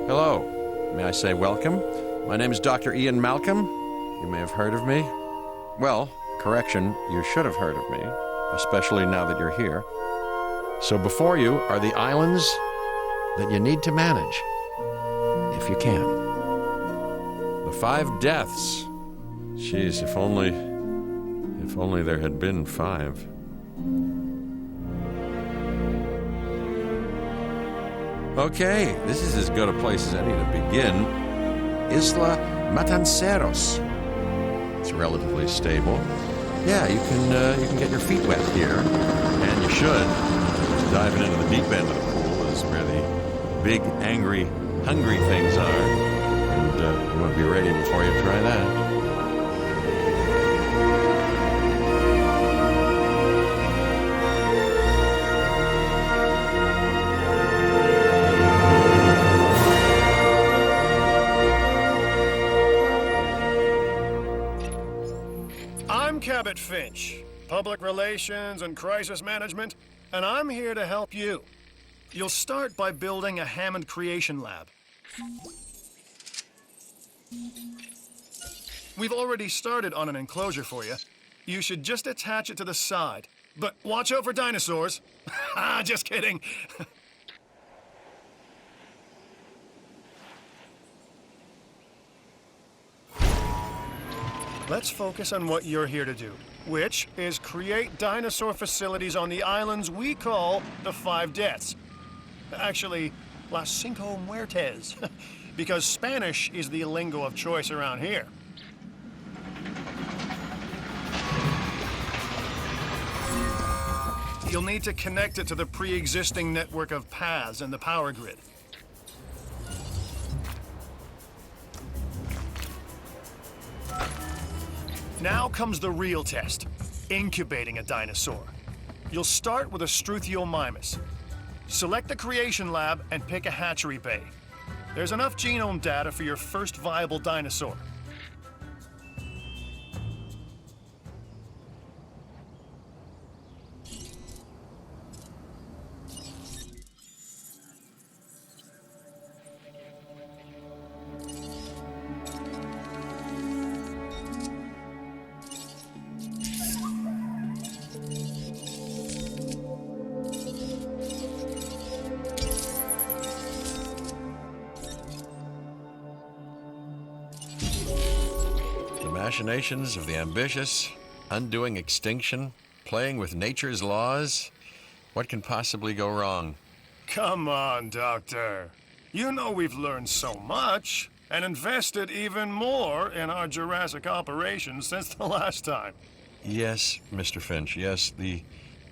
Hello. May I say welcome? My name is Dr. Ian Malcolm. You may have heard of me. Well, correction, you should have heard of me, especially now that you're here. So before you are the islands that you need to manage, if you can. The 5 deaths. Jeez, if only there had been 5. Okay, this is as good a place as any to begin. Isla Matanceros. It's relatively stable. Yeah, you can get your feet wet here, and you should. Diving into the deep end of the pool is where the big, angry, hungry things are, and you want to be ready before you try that. I'm Cabot Finch, Public Relations and Crisis Management, and I'm here to help you. You'll start by building a Hammond Creation Lab. We've already started on an enclosure for you. You should just attach it to the side. But watch out for dinosaurs. Just kidding. Let's focus on what you're here to do, which is create dinosaur facilities on the islands we call the 5 Deaths. Actually, Las Cinco Muertes, because Spanish is the lingo of choice around here. You'll need to connect it to the pre-existing network of paths and the power grid. Now comes the real test, incubating a dinosaur. You'll start with a Struthiomimus. Select the creation lab and pick a hatchery bay. There's enough genome data for your first viable dinosaur. Machinations of the ambitious, undoing extinction, playing with nature's laws. What can possibly go wrong? Come on, Doctor. You know we've learned so much and invested even more in our Jurassic operations since the last time. Yes, Mr. Finch, yes, the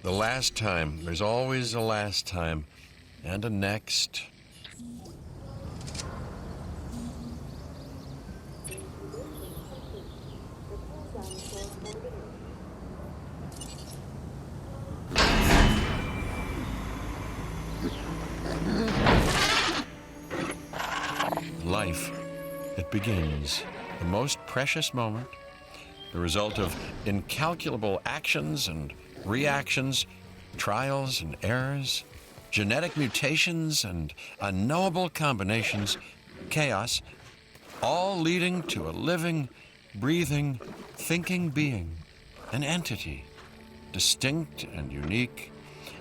last time. There's always a last time. And a next. Life, it begins, the most precious moment, the result of incalculable actions and reactions, trials and errors, genetic mutations and unknowable combinations, chaos, all leading to a living, breathing, thinking being, an entity, distinct and unique,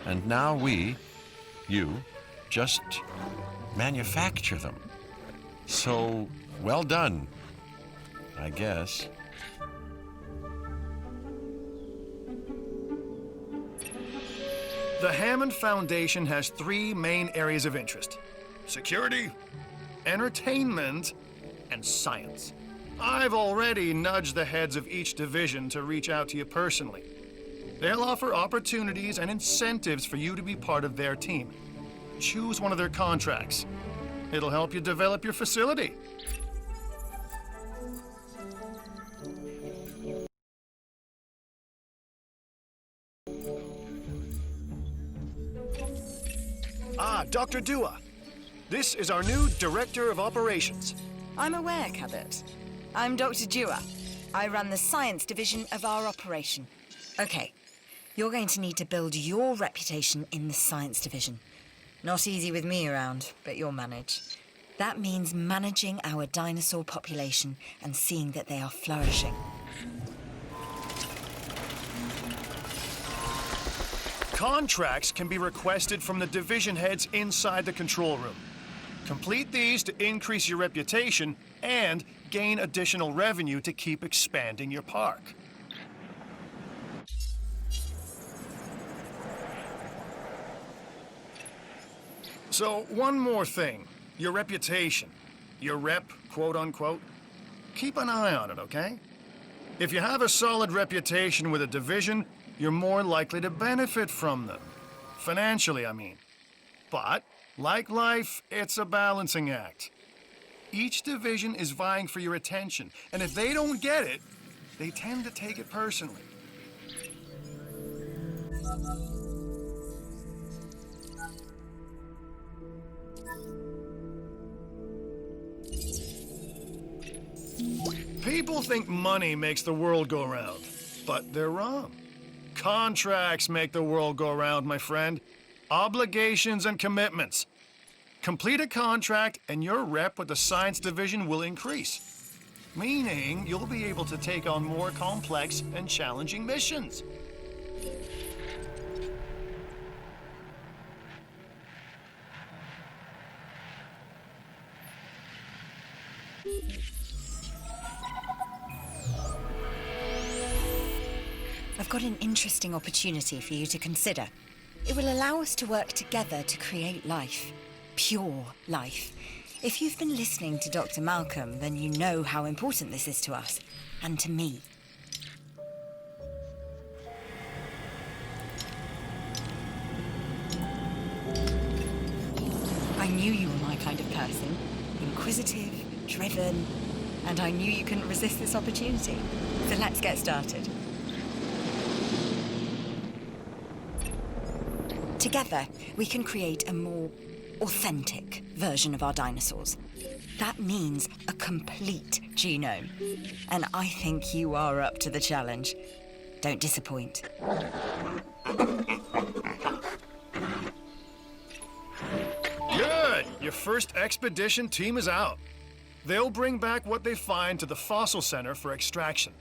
and now we, you, just manufacture them. So, well done, I guess. The Hammond Foundation has 3 main areas of interest: security, entertainment, and science. I've already nudged the heads of each division to reach out to you personally. They'll offer opportunities and incentives for you to be part of their team. Choose one of their contracts. It'll help you develop your facility. Dr. Dua. This is our new Director of Operations. I'm aware, Cabot. I'm Dr. Dua. I run the science division of our operation. Okay, you're going to need to build your reputation in the science division. Not easy with me around, but you'll manage. That means managing our dinosaur population and seeing that they are flourishing. Contracts can be requested from the division heads inside the control room. Complete these to increase your reputation and gain additional revenue to keep expanding your park. So, one more thing. Your reputation. Your rep, quote unquote. Keep an eye on it, okay? If you have a solid reputation with a division, you're more likely to benefit from them. Financially, I mean. But, like life, it's a balancing act. Each division is vying for your attention, and if they don't get it, they tend to take it personally. People think money makes the world go round, but they're wrong. Contracts make the world go round, my friend. Obligations and commitments. Complete a contract and your rep with the science division will increase, meaning you'll be able to take on more complex and challenging missions. I've got an interesting opportunity for you to consider. It will allow us to work together to create life. Pure life. If you've been listening to Dr. Malcolm, then you know how important this is to us, and to me. I knew you were my kind of person. Inquisitive, driven, and I knew you couldn't resist this opportunity. So let's get started. Together, we can create a more authentic version of our dinosaurs. That means a complete genome. And I think you are up to the challenge. Don't disappoint. Good! Your first expedition team is out. They'll bring back what they find to the fossil center for extraction.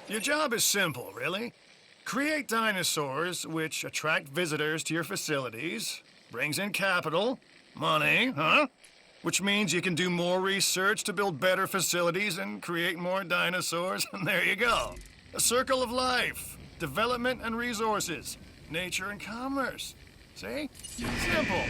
Your job is simple, really. Create dinosaurs which attract visitors to your facilities, brings in capital, money, which means you can do more research to build better facilities and create more dinosaurs, and there you go. A circle of life, development and resources, nature and commerce. See? Simple.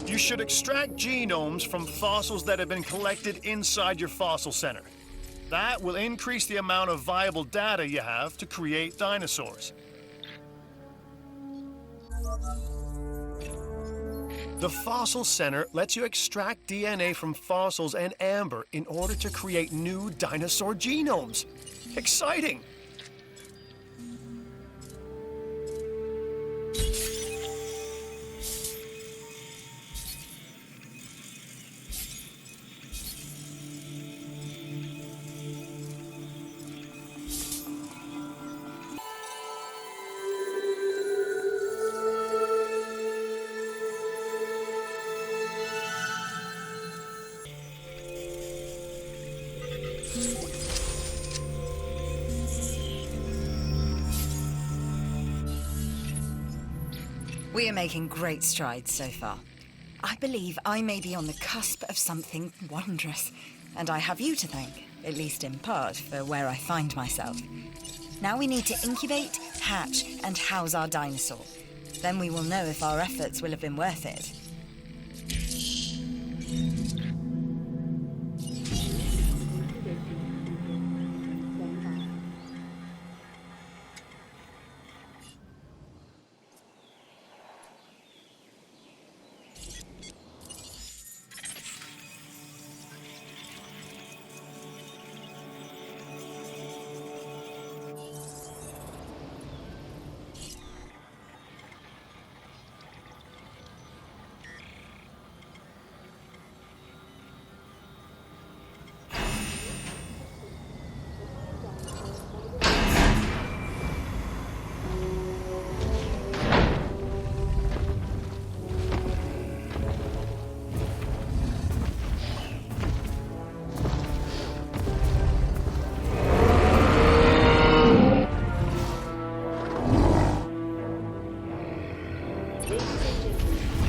You should extract genomes from fossils that have been collected inside your fossil center. That will increase the amount of viable data you have to create dinosaurs. The fossil center lets you extract DNA from fossils and amber in order to create new dinosaur genomes. Exciting! We are making great strides so far. I believe I may be on the cusp of something wondrous, and I have you to thank, at least in part, for where I find myself. Now we need to incubate, hatch, and house our dinosaur. Then we will know if our efforts will have been worth it.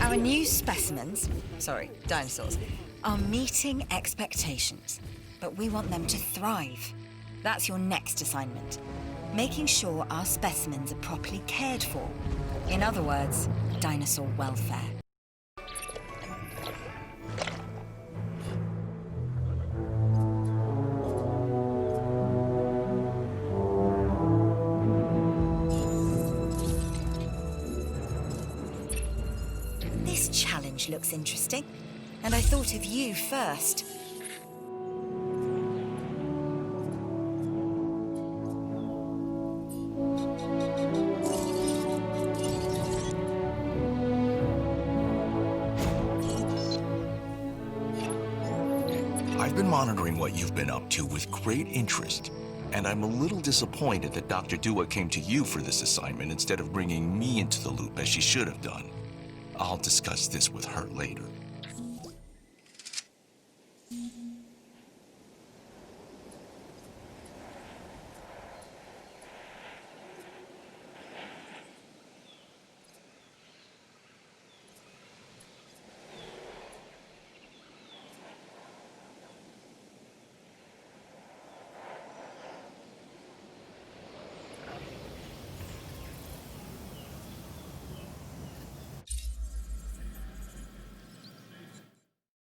Our new specimens, dinosaurs, are meeting expectations, but we want them to thrive. That's your next assignment. Making sure our specimens are properly cared for. In other words, dinosaur welfare. This challenge looks interesting, and I thought of you first. I've been monitoring what you've been up to with great interest, and I'm a little disappointed that Dr. Dua came to you for this assignment instead of bringing me into the loop as she should have done. I'll discuss this with her later.